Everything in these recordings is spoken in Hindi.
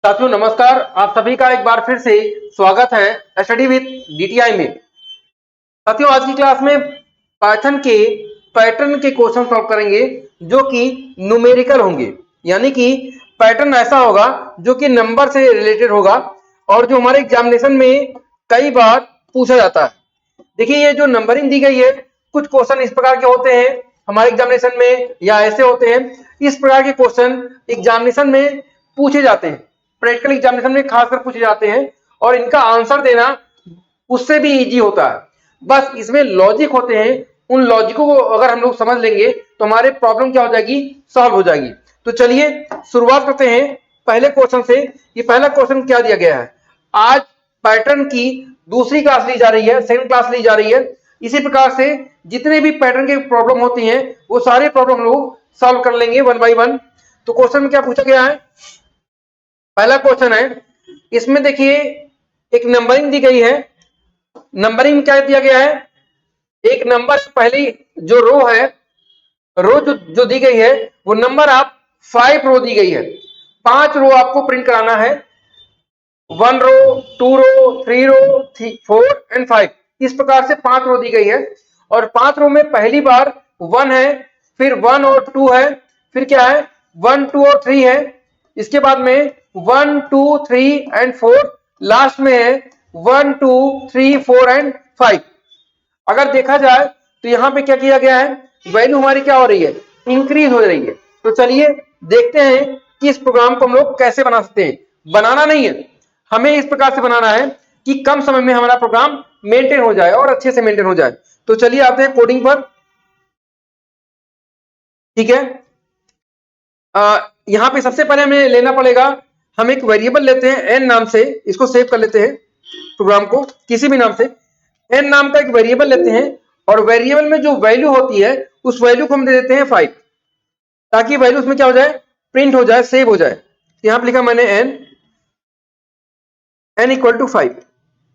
साथियों नमस्कार। आप सभी का एक बार फिर से स्वागत है स्टडी विद डीटीआई में। साथियों आज की क्लास में पाइथन के पैटर्न के क्वेश्चन सॉल्व करेंगे जो कि न्यूमेरिकल होंगे, यानी कि पैटर्न ऐसा होगा जो कि नंबर से रिलेटेड होगा और जो हमारे एग्जामिनेशन में कई बार पूछा जाता है। देखिए ये जो नंबरिंग दी गई है, कुछ क्वेश्चन इस प्रकार के होते हैं हमारे एग्जामिनेशन में या ऐसे होते हैं। इस प्रकार के क्वेश्चन एग्जामिनेशन में पूछे जाते हैं, प्रैक्टिकल एग्जामिनेशन में खासकर पूछे जाते हैं और इनका आंसर देना उससे भी इजी होता है। बस इसमें लॉजिक होते हैं, उन लॉजिकों को अगर हम लोग समझ लेंगे तो हमारे प्रॉब्लम क्या हो जाएगी, सॉल्व हो जाएगी। तो चलिए शुरुआत करते हैं पहले क्वेश्चन से। ये पहला क्वेश्चन क्या दिया गया है, आज पैटर्न की दूसरी क्लास ली जा रही है, सेकंड क्लास ली जा रही है। इसी प्रकार से जितने भी पैटर्न के प्रॉब्लम होती हैं वो सारे प्रॉब्लम लोग सॉल्व कर लेंगे वन बाय वन। तो क्वेश्चन में क्या पूछा गया है, पहला क्वेश्चन है, इसमें देखिए एक नंबरिंग दी गई है। नंबरिंग में क्या दिया गया है, एक नंबर पहली जो रो है, रो जो दी गई है वो नंबर आप 5 रो दी गई है। 5 रो आपको प्रिंट कराना है, 1 रो 2 रो 3 रो 4 एंड 5, इस प्रकार से 5 रो दी गई है। और 5 रो में पहली बार 1 है, फिर 1 और 2 है, फिर क्या है 1 2 और 3 है, इसके बाद में 1 2 3 एंड 4, लास्ट में है 1 2 3 4 एंड 5। अगर देखा जाए तो यहाँ पे क्या किया गया है, वैल्यू हमारी क्या हो रही है, इंक्रीज हो रही है। तो चलिए देखते हैं कि इस प्रोग्राम को हम लोग कैसे बना सकते हैं। बनाना नहीं है, हमें इस प्रकार से बनाना है कि कम समय में हमारा प्रोग्राम मेंटेन हो जाए और अच्छे से मेंटेन हो जाए। तो चलिए आते हैं कोडिंग पर। ठीक है, यहाँ पे सबसे पहले हमें लेना पड़ेगा, हम एक वेरिएबल लेते हैं एन नाम से, इसको सेव कर लेते हैं प्रोग्राम को किसी भी नाम से। एन नाम का एक वेरिएबल लेते हैं और वेरिएबल में जो वैल्यू होती है उस वैल्यू को हम दे देते हैं 5, ताकि वैल्यू उसमें क्या हो जाए, प्रिंट हो जाए, सेव हो जाए। यहां पर लिखा मैंने एन इक्वल टू 5,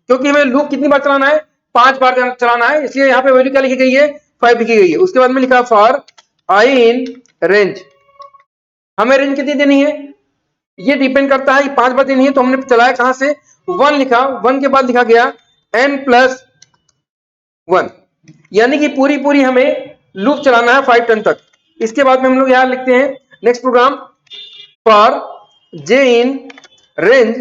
क्योंकि हमें लूप कितनी बार चलाना है, 5 बार चलाना है, इसलिए यहाँ पे वैल्यू क्या लिखी गई है, 5 लिखी गई है। उसके बाद में लिखा फॉर आई इन रेंज, हमें रेंज कितनी देनी है ये डिपेंड करता है, 5 बार देनी है तो हमने चलाया कहां से, 1 लिखा, 1 के बाद लिखा गया n प्लस 1, यानी कि पूरी पूरी हमें लूप चलाना है 5 टर्न तक। इसके बाद में हम लोग यहां लिखते हैं next program, for j in range,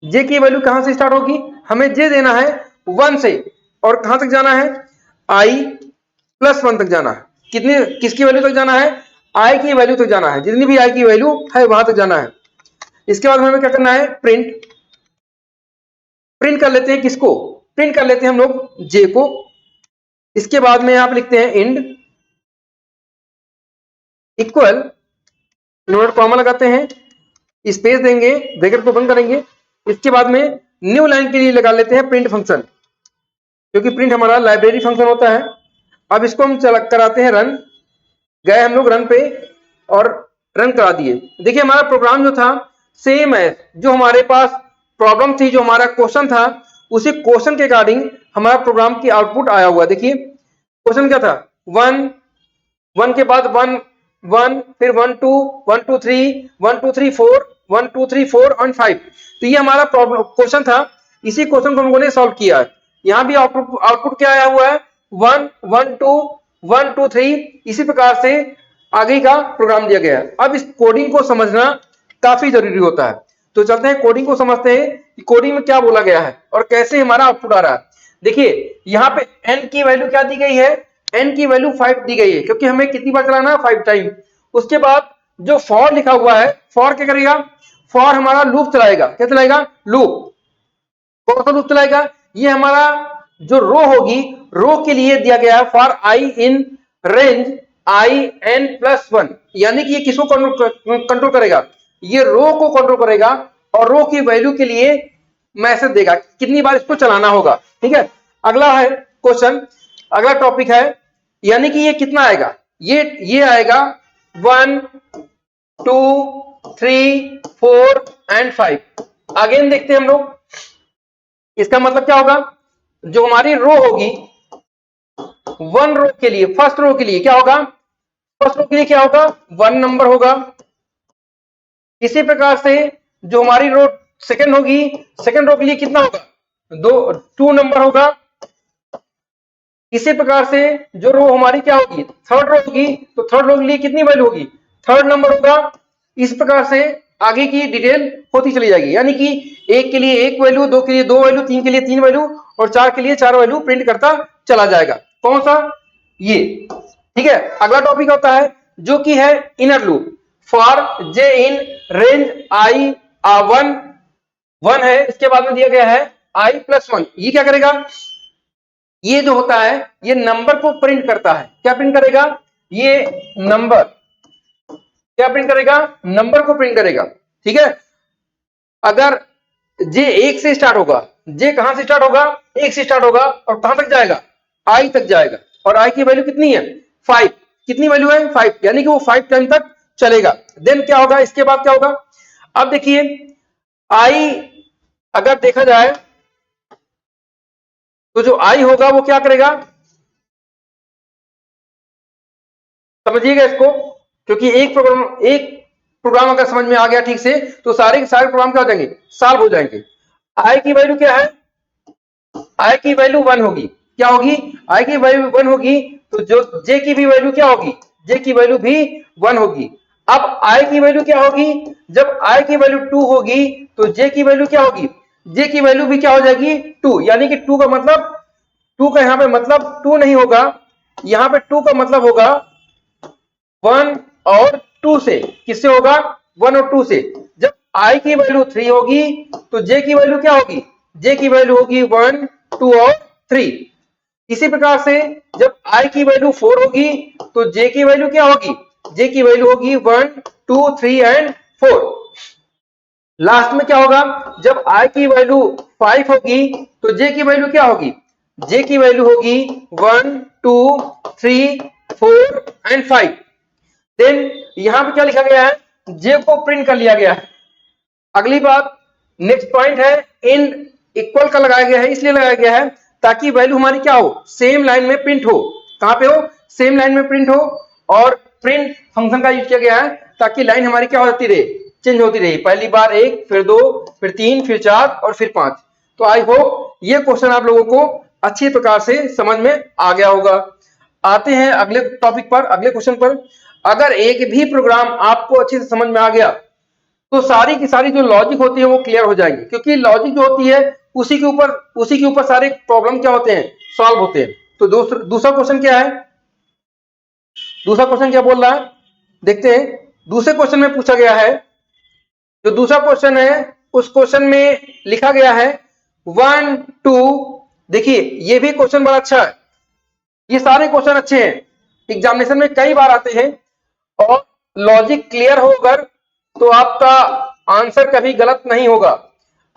j की वैल्यू कहां से स्टार्ट होगी, हमें j देना है 1 से और कहां तक जाना है, i प्लस 1 तक जाना है। कितनी किसकी वैल्यू तक जाना है, i की वैल्यू तक जाना है, जितनी भी i की वैल्यू है वहां तक जाना है। इसके बाद हमें क्या करना है, प्रिंट, प्रिंट कर लेते हैं किसको, प्रिंट कर लेते हैं हम लोग j को। इसके बाद में आप लिखते हैं इंड इक्वल, इन्वर्ट कॉमा लगाते हैं, स्पेस देंगे, ब्रैकेट को बंद करेंगे। इसके बाद में न्यू लाइन के लिए लगा लेते हैं प्रिंट फंक्शन, क्योंकि प्रिंट हमारा लाइब्रेरी फंक्शन होता है। अब इसको हम कराते हैं रन, गए हम लोग रन पे और रन करा दिए। देखिए हमारा प्रोग्राम जो था सेम है, जो हमारे पास प्रॉब्लम थी, जो हमारा क्वेश्चन था, उसी क्वेश्चन के अकॉर्डिंग हमारा प्रोग्राम की आउटपुट आया हुआ। देखिए क्वेश्चन क्या था, 1 1 के बाद 1 1, फिर 1 2 1 2 3 1 2 3 4 1 2 3 4 और 5। तो ये हमारा प्रॉब्लम क्वेश्चन था, इसी क्वेश्चन को हम लोगों ने सॉल्व किया है। यहाँ भी आउटपुट क्या आया हुआ है, 1 1 2 1 2 3, इसी प्रकार से आगे का प्रोग्राम दिया गया है। अब इस कोडिंग को समझना काफी जरूरी होता है, तो चलते हैं कोडिंग को समझते हैं कि कोडिंग में क्या बोला गया है और कैसे हमारा आउटपुट आ रहा है। देखिए यहाँ पे n की वैल्यू क्या दी गई है, n की वैल्यू 5 दी गई है, क्योंकि हमें कितनी बार चलाना है, 5 टाइम। उसके बाद जो फॉर लिखा हुआ है, फॉर क्या करेगा, फॉर हमारा लूप चलाएगा, क्या चलाएगा, लूप, कौन सा लूप चलाएगा, ये हमारा जो रो होगी, रो के लिए दिया गया है for i in range i n plus 1, यानी कि ये किसको कंट्रोल करेगा, ये रो को कंट्रोल करेगा और रो की वैल्यू के लिए मैसेज देगा कितनी बार इसको चलाना होगा। ठीक है, अगला है क्वेश्चन, अगला टॉपिक है, यानी कि ये कितना आएगा, ये आएगा 1 2 3 4 एंड 5। अगेन देखते हैं हम लोग, इसका मतलब क्या होगा, जो हमारी रो होगी 1 रो के लिए, फर्स्ट रो के लिए क्या होगा, फर्स्ट रो के लिए क्या होगा, 1 नंबर होगा। इसी प्रकार से जो हमारी रो सेकंड होगी, सेकंड रो के लिए कितना होगा, 2 नंबर होगा। इसी प्रकार से जो रो हमारी क्या होगी, थर्ड रो होगी, तो थर्ड रो के लिए कितनी वैल्यू होगी, थर्ड नंबर होगा। इस प्रकार से आगे की डिटेल होती चली जाएगी, यानी कि एक के लिए एक वैल्यू, दो के लिए दो वैल्यू, तीन के लिए तीन वैल्यू और चार के लिए चार वैल्यू प्रिंट करता चला जाएगा। कौन सा, ये, ठीक है। अगला टॉपिक होता है जो कि है inner loop. For j in range i 1 है, इसके बाद में दिया गया है i+1। ये क्या करेगा, ये जो होता है ये नंबर को प्रिंट करता है। क्या प्रिंट करेगा, ये नंबर क्या प्रिंट करेगा, नंबर को प्रिंट करेगा, ठीक है। अगर जे 1 से स्टार्ट होगा, जे कहां से स्टार्ट होगा, 1 से स्टार्ट होगा और कहां तक जाएगा, i तक जाएगा, और i की वैल्यू कितनी है, 5। कितनी वैल्यू है, 5, यानी कि वो 5 टाइम तक चलेगा। देन क्या होगा, इसके बाद क्या होगा, अब देखिए i अगर देखा जाए तो जो i होगा वो क्या करेगा, समझिएगा इसको, क्योंकि एक प्रोग्राम अगर समझ में आ गया ठीक से तो सारे के सारे प्रोग्राम क्या हो जाएंगे, सॉल्व हो जाएंगे। i की वैल्यू क्या है, i की वैल्यू 1 होगी। क्या होगी, i की वैल्यू 1 होगी, तो जो j की भी वैल्यू क्या होगी, j की वैल्यू भी 1 होगी। अब i की वैल्यू क्या होगी, जब i की वैल्यू 2 होगी तो j की वैल्यू क्या होगी, j की वैल्यू भी क्या हो जाएगी, 2। यानी कि 2 का मतलब, 2 का यहां पे मतलब 2 नहीं होगा, यहां पे 2 का मतलब होगा 1 और 2 से। किससे होगा, 1 और 2 से। जब i की वैल्यू 3 होगी तो j की वैल्यू क्या होगी, j की वैल्यू होगी 1, 2 और 3। इसी प्रकार से जब i की वैल्यू 4 होगी तो j की वैल्यू क्या होगी, j की वैल्यू होगी 1, 2, 3 एंड 4। लास्ट में क्या होगा, जब i की वैल्यू 5 होगी तो j की वैल्यू क्या होगी, j की वैल्यू होगी 1, 2, 3, 4 एंड 5। देन यहां पे क्या लिखा गया है, j को प्रिंट कर लिया गया है। अगली बात, नेक्स्ट पॉइंट है इन इक्वल का लगाया गया है, इसलिए लगाया गया है ताकि वैल्यू हमारी क्या हो, सेम लाइन में प्रिंट हो। कहां पे हो, सेम लाइन में प्रिंट हो। और प्रिंट फंक्शन का यूज किया गया है ताकि लाइन हमारी क्या होती रहे, चेंज होती रही, पहली बार 1, फिर 2, फिर 3, फिर 4 और फिर 5। तो आई होप ये क्वेश्चन आप लोगों को अच्छी प्रकार से समझ में आ गया होगा। आते हैं अगले टॉपिक पर, अगले क्वेश्चन पर। अगर एक भी प्रोग्राम आपको अच्छे से समझ में आ गया तो सारी की सारी जो लॉजिक होती है वो क्लियर हो जाएगी, क्योंकि लॉजिक जो होती है उसी के ऊपर सारे प्रॉब्लम क्या होते हैं, सॉल्व होते हैं। तो दूसरा क्वेश्चन क्या है, दूसरा क्वेश्चन क्या बोल रहा है, देखते हैं। दूसरे क्वेश्चन में पूछा गया है, जो दूसरा क्वेश्चन है उस क्वेश्चन में लिखा गया है 1, 2। देखिए ये भी क्वेश्चन बड़ा अच्छा है, ये सारे क्वेश्चन अच्छे हैं, एग्जामिनेशन में कई बार आते हैं, और लॉजिक क्लियर हो अगर तो आपका आंसर कभी गलत नहीं होगा।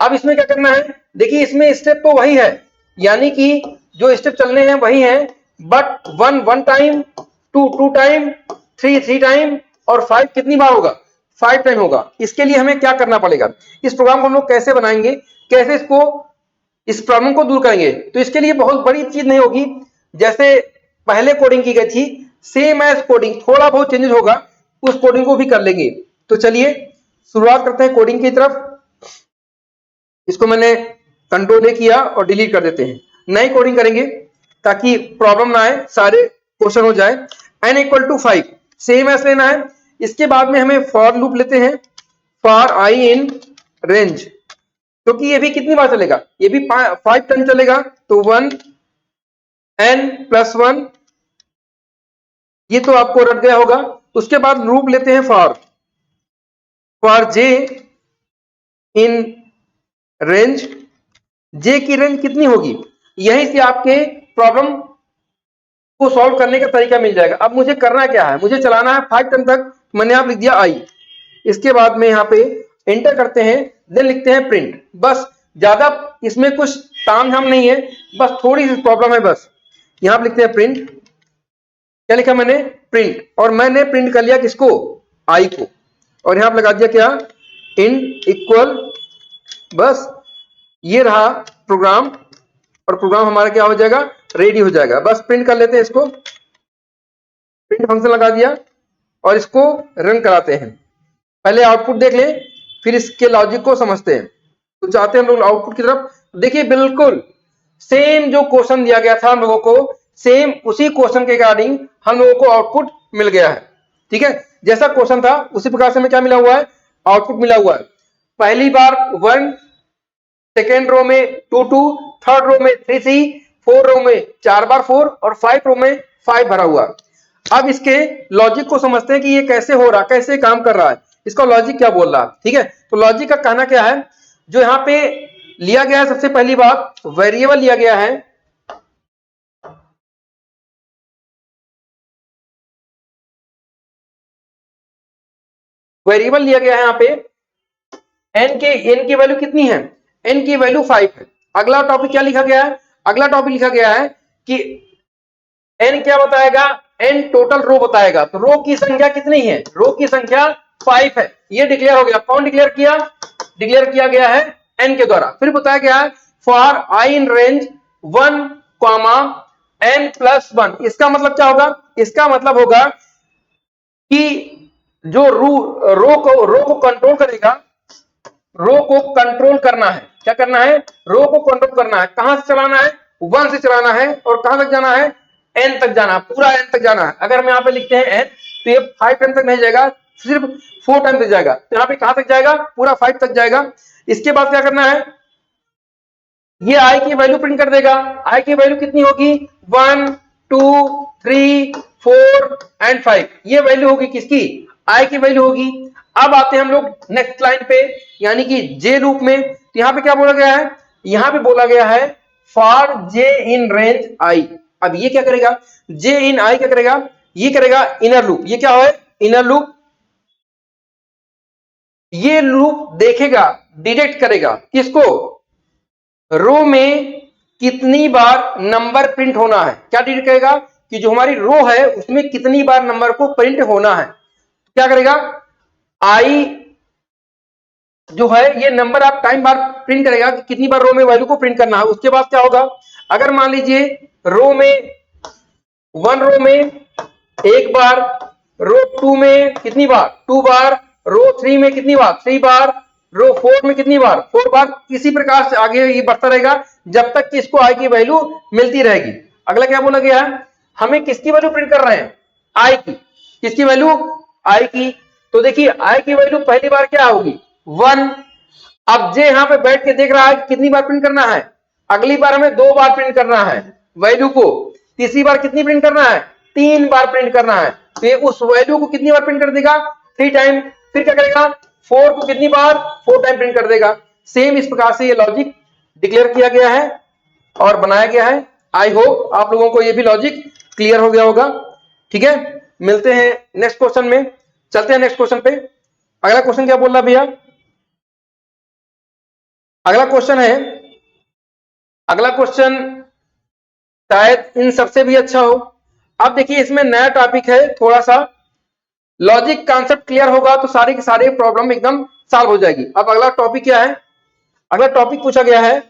अब इसमें क्या करना है, देखिए इसमें स्टेप तो वही है, यानी कि जो स्टेप चलने हैं वही हैं, बट 1 टाइम, 2 टाइम, 3 टाइम और 5 कितनी बार होगा, 5 टाइम होगा। इसके लिए हमें क्या करना पड़ेगा, इस प्रोग्राम को हम लोग कैसे बनाएंगे, कैसे इस प्रॉब्लम को दूर करेंगे। तो इसके लिए बहुत बड़ी चीज नहीं होगी, जैसे पहले कोडिंग की गई थी सेम एज कोडिंग, थोड़ा बहुत चेंजेस होगा, उस कोडिंग को भी कर लेंगे। तो चलिए शुरुआत करते हैं कोडिंग की तरफ। इसको मैंने कंट्रोल ए किया और डिलीट कर देते हैं, नई कोडिंग करेंगे ताकि प्रॉब्लम ना आए, सारे क्वेश्चन हो जाए। n = 5 सेम एज लेना है। इसके बाद में हमें फॉर लूप लेते हैं, फॉर i इन रेंज, क्योंकि ये भी कितनी बार चलेगा, ये भी 5 टाइम चलेगा। तो 1 n+1, ये तो आपको रट गया होगा। उसके बाद लूप लेते हैं for j in range, j की रेंज कितनी होगी, यहीं से आपके प्रॉब्लम को सॉल्व करने का तरीका मिल जाएगा। अब मुझे करना क्या है, मुझे चलाना है 5 टाइम तक, मैंने आप लिख दिया i। इसके बाद में यहाँ पे एंटर करते हैं, देन लिखते हैं प्रिंट। बस ज्यादा इसमें कुछ तामझाम नहीं है, बस थोड़ी सी प्रॉब्लम है बस। यहाँ पे लिखते हैं प्रिंट, क्या लिखा मैंने, प्रिंट, और मैंने प्रिंट कर लिया किसको, i को, और यहां पे लगा दिया क्या, इन इक्वल। बस ये रहा प्रोग्राम, और प्रोग्राम हमारा क्या हो जाएगा, रेडी हो जाएगा। बस प्रिंट कर लेते हैं इसको, प्रिंट फंक्शन लगा दिया और इसको रन कराते हैं। पहले आउटपुट देख लें, फिर इसके लॉजिक को समझते हैं। तो चाहते हैं हम लोग आउटपुट की तरफ। देखिए बिल्कुल सेम जो क्वेश्चन दिया गया था हम लोगों को, सेम उसी क्वेश्चन के अकॉर्डिंग हम लोगों को आउटपुट मिल गया है। ठीक है, जैसा क्वेश्चन था उसी प्रकार से हमें क्या मिला हुआ है, आउटपुट मिला हुआ है। पहली बार 1, सेकेंड रो में 2 2, थर्ड रो में 3 3, फोर्थ रो में 4 बार 4 और 5 रो में 5 भरा हुआ। अब इसके लॉजिक को समझते हैं कि ये कैसे हो रहा, कैसे काम कर रहा है, इसका लॉजिक क्या बोल रहा है। ठीक है, तो लॉजिक का कहना क्या है, जो यहाँ पे लिया गया है, सबसे पहली बात वेरिएबल लिया गया है। वेरिएबल लिया गया है यहाँ पे एन की वैल्यू कितनी है, एन की वैल्यू 5 है। अगला टॉपिक क्या लिखा गया है, अगला टॉपिक लिखा गया है कि एन क्या बताएगा, एन टोटल रो बताएगा। तो रो की संख्या कितनी है, रो की संख्या 5 है। ये डिक्लेयर हो गया। कौन डिक्लेयर किया, डिक्लेयर किया गया है एन के द्वारा। फिर बताया गया है for i in range 1, n plus 1। इसका मतलब क्या होगा, इसका मतलब होगा कि जो रो को कंट्रोल करेगा, रो को कंट्रोल करना है। क्या करना है, रो को कंट्रोल करना है। कहां से चलाना है, 1 से चलाना है। और कहां तक जाना है, n तक जाना है, पूरा n तक जाना है। अगर हम यहाँ पे लिखते हैं n, तो ये 5n तक नहीं जाएगा, सिर्फ 4 टाइम तक जाएगा। तो यहाँ पे कहां तक जाएगा, पूरा 5 तक जाएगा। इसके बाद क्या करना है, ये i की वैल्यू प्रिंट कर देगा। i की वैल्यू कितनी होगी, 1 2 3 4 एंड 5। ये वैल्यू होगी किसकी, i की वैल्यू होगी। अब आते हैं हम लोग नेक्स्ट लाइन पे, यानी कि जे लूप में। तो यहाँ पे क्या बोला गया है, यहाँ पे बोला गया है for j in range i। अब ये क्या करेगा, जे इन i क्या करेगा, ये करेगा इनर लूप। ये क्या है, इनर लूप। ये लूप देखेगा, डिटेक्ट करेगा किसको, रो में कितनी बार नंबर प्रिंट होना है। क्या डिटेक्ट करेगा कि जो हमारी रो है उसमें कितनी बार नंबर को प्रिंट होना है। क्या करेगा, आई जो है ये नंबर आप टाइम बार प्रिंट करेगा कि कितनी बार रो में वैल्यू को प्रिंट करना है। उसके बाद क्या होगा, अगर मान लीजिए रो में 1 रो में एक बार, रो 2 में कितनी बार, 2 बार, रो 3 में कितनी बार, 3 बार, रो 4 में कितनी बार, 4 बार। इसी प्रकार से आगे ये बढ़ता रहेगा जब तक कि इसको आई की वैल्यू मिलती रहेगी। अगला क्या बोला गया है, हमें किसकी वैल्यू प्रिंट कर रहे हैं, आई की। किसकी वैल्यू, आई की। तो देखिए आई की वैल्यू पहली बार क्या होगी, 1। अब जे यहां पे बैठ के देख रहा है कितनी बार प्रिंट करना है, अगली बार हमें 2 बार प्रिंट करना है वैल्यू को। तीसरी बार कितनी प्रिंट करना है, 3 बार प्रिंट करना है। तो ये उस वैल्यू को कितनी बार प्रिंट कर देगा, 3 टाइम। फिर क्या करेगा, 4 को कितनी बार, 4 टाइम प्रिंट कर देगा। सेम इस प्रकार से ये लॉजिक डिक्लेयर किया गया है और बनाया गया है। आई होप आप लोगों को ये भी लॉजिक क्लियर हो गया होगा। ठीक है, मिलते हैं नेक्स्ट क्वेश्चन में, चलते हैं नेक्स्ट क्वेश्चन पे। अगला क्वेश्चन क्या बोल रहा भैया, अगला क्वेश्चन है, अगला क्वेश्चन शायद इन सबसे भी अच्छा हो। अब देखिए इसमें नया टॉपिक है, थोड़ा सा लॉजिक कॉन्सेप्ट क्लियर होगा तो सारे के सारे प्रॉब्लम एकदम सॉल्व हो जाएगी। अब अगला टॉपिक क्या है, अगला टॉपिक पूछा गया है,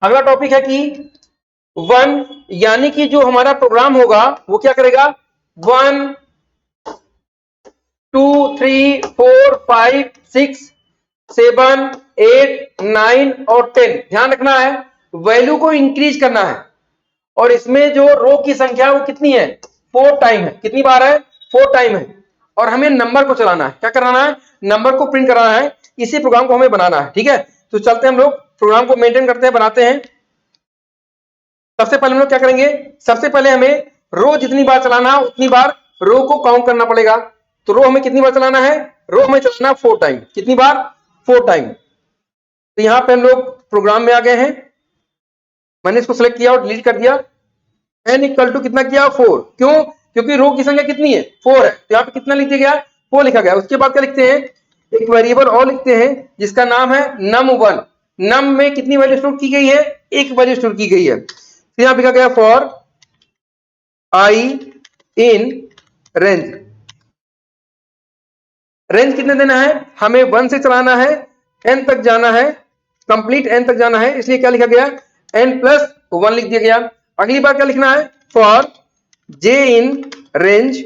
अगला टॉपिक है कि 1 यानी कि जो हमारा प्रोग्राम होगा वो क्या करेगा, 1 2 3 4 5 6 7 8 9 और 10। ध्यान रखना है वैल्यू को इंक्रीज करना है। और इसमें जो रो की संख्या वो कितनी है, 4 टाइम है। कितनी बार है, 4 टाइम है। और हमें नंबर को चलाना है, क्या कराना है, नंबर को प्रिंट कराना है। इसी प्रोग्राम को हमें बनाना है। ठीक है, तो चलते हैं हम लोग प्रोग्राम को मेंटेन करते हैं, बनाते हैं। सबसे पहले हम लोग क्या करेंगे, सबसे पहले हमें रो जितनी बार चलाना है उतनी बार रो को काउंट करना पड़ेगा। तो रो हमें कितनी बार चलाना है, रो हमें चलाना 4 टाइम। कितनी बार, 4 टाइम। तो यहां पे हम लोग प्रोग्राम में आ गए हैं, मैंने इसको सिलेक्ट किया और डिलीट कर दिया। n इक्वल टू कितना किया, 4। क्यों, क्योंकि रो की संख्या कितनी है, 4 है। तो यहाँ पे कितना लिख दिया गया, 4 लिखा गया। उसके बाद क्या लिखते हैं, एक वेरिएबल और लिखते हैं जिसका नाम है num1। नम में कितनी वैल्यू स्टोर की गई है, एक वैल्यू स्टोर की गई है। फिर यहाँ लिखा गया for i in range. Range कितने देना है, हमें 1 से चलाना है, n तक जाना है, कंप्लीट n तक जाना है। इसलिए क्या लिखा गया, n प्लस 1 लिख दिया गया। अगली बार क्या लिखना है, फॉर j इन रेंज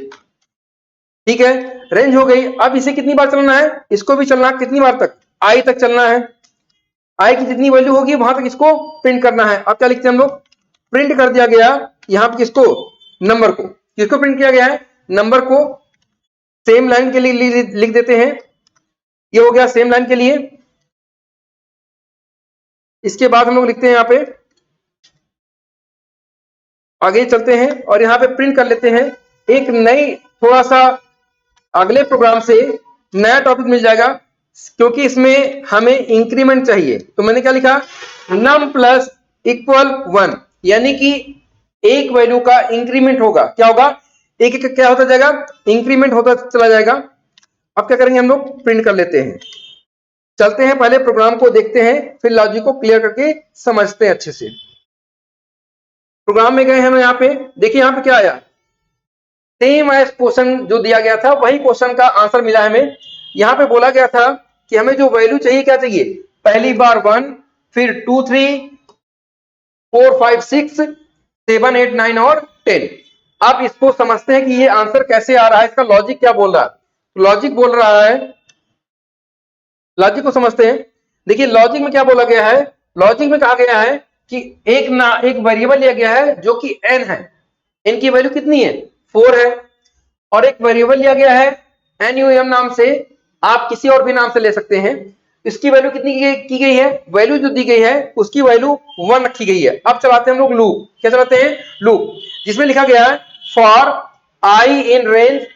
ठीक है, रेंज हो गई। अब इसे कितनी बार चलना है, इसको भी चलना है कितनी बार तक, आई तक चलना है। आई की जितनी वैल्यू होगी वहां तक इसको प्रिंट करना है। अब क्या लिखते हैं हम लोग, प्रिंट कर दिया गया यहां पे किसको, नंबर को। किसको प्रिंट किया गया है, नंबर को। सेम लाइन के लिए लिख देते हैं, ये हो गया सेम लाइन के लिए। इसके बाद हम लोग लिखते हैं यहां पे, आगे चलते हैं और यहां पे प्रिंट कर लेते हैं एक नई, थोड़ा सा अगले प्रोग्राम से नया टॉपिक मिल जाएगा, क्योंकि इसमें हमें इंक्रीमेंट चाहिए। तो मैंने क्या लिखा, नम प्लस इक्वल 1, यानी कि एक वैल्यू का इंक्रीमेंट होगा। क्या होगा, एक एक क्या होता जाएगा, इंक्रीमेंट होता चला जाएगा। अब क्या करेंगे हम लोग, प्रिंट कर लेते हैं। चलते हैं पहले प्रोग्राम को देखते हैं, फिर लॉजिक को क्लियर करके समझते हैं अच्छे से। प्रोग्राम में गए हम यहाँ पे, देखिए यहाँ पे क्या आया, सेम एज क्वेश्चन जो दिया गया था वही क्वेश्चन का आंसर मिला हमें। यहाँ पे बोला गया था कि हमें जो वैल्यू चाहिए, क्या चाहिए, पहली बार 1, फिर 2 3 4 5 6 7 8 9 और 10। अब इसको समझते हैं कि ये आंसर कैसे आ रहा है, इसका लॉजिक क्या बोल रहा है। लॉजिक बोल रहा है, लॉजिक को समझते हैं। देखिए लॉजिक में क्या बोला गया है, लॉजिक में कहा गया है कि एक वेरिएबल लिया गया है जो कि n है, n की वैल्यू कितनी है, 4 है। और एक वेरिएबल लिया गया है num नाम से, आप किसी और भी नाम से ले सकते हैं। इसकी वैल्यू कितनी की गई है, वैल्यू जो दी गई है उसकी वैल्यू 1 रखी गई है। अब चलाते हैं हम लोग लूप, क्या चलाते हैं, लूप, जिसमें लिखा गया है for i in range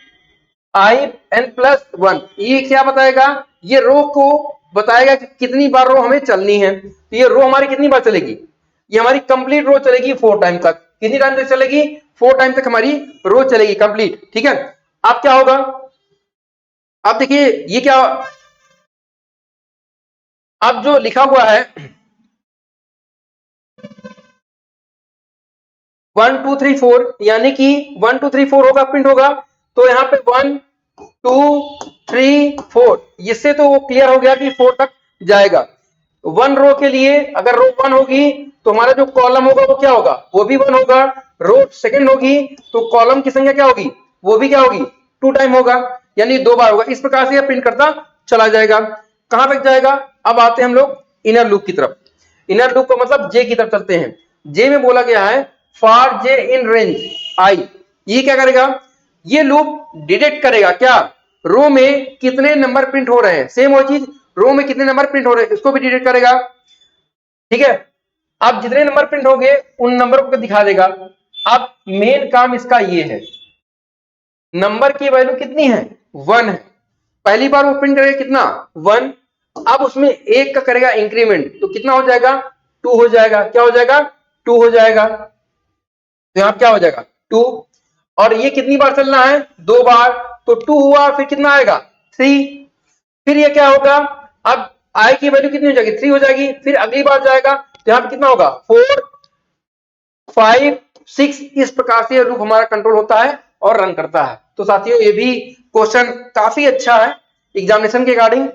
i n plus 1। ये क्या बताएगा, ये रो को बताएगा कि कितनी बार रो हमें चलनी है। तो ये रो हमारी कितनी बार चलेगी, ये हमारी कंप्लीट रो चलेगी 4 टाइम तक। कितनी टाइम तक चलेगी, 4 टाइम तक हमारी रो चलेगी कंप्लीट। ठीक है, अब क्या होगा, अब देखिए ये क्या, अब जो लिखा हुआ है 1 2 3 4, यानी कि 1 2 3 4 होगा, प्रिंट होगा। तो यहाँ पे 1 2 3 4, इससे तो वो क्लियर हो गया कि 4 तक जाएगा। 1 रो के लिए अगर रो 1 होगी तो हमारा जो कॉलम होगा वो क्या होगा, वो भी 1 होगा। रो सेकंड होगी तो कॉलम की संख्या क्या होगी, वो भी क्या होगी, 2 टाइम होगा, यानी 2 बार होगा। इस प्रकार से यह प्रिंट करता चला जाएगा। कहां तक जाएगा, अब आते हैं हम लोग इनर लूप की तरफ। इनर लूप का मतलब जे की तरफ चलते हैं। जे में बोला गया है फॉर जे इन रेंज आई, ये क्या करेगा, ये लूप डिटेक्ट करेगा क्या, रो में कितने नंबर प्रिंट हो रहे हैं। सेम वो चीज, रो में कितने नंबर प्रिंट हो रहे हैं इसको भी डिटेक्ट करेगा। ठीक है, अब जितने नंबर प्रिंट हो गए उन नंबर को दिखा देगा। अब मेन काम इसका ये है, नंबर की वैल्यू कितनी है, 1 है। पहली बार वो प्रिंट करेगा कितना, 1। अब उसमें एक का करेगा इंक्रीमेंट, तो कितना हो जाएगा, 2 हो जाएगा। क्या हो जाएगा, 2 हो जाएगा। तो यहां क्या हो जाएगा, 2। और ये कितनी बार चलना है, 2 बार, तो 2 हुआ, फिर कितना आएगा, 3। फिर ये क्या होगा, अब आई की वैल्यू कितनी हो जाएगी, 3 हो जाएगी। फिर अगली बार जाएगा तो यहां पे कितना होगा, 4 5 6। इस प्रकार से लूप हमारा कंट्रोल होता है और रन करता है। तो साथियों ये भी क्वेश्चन काफी अच्छा है एग्जामिनेशन के अकॉर्डिंग।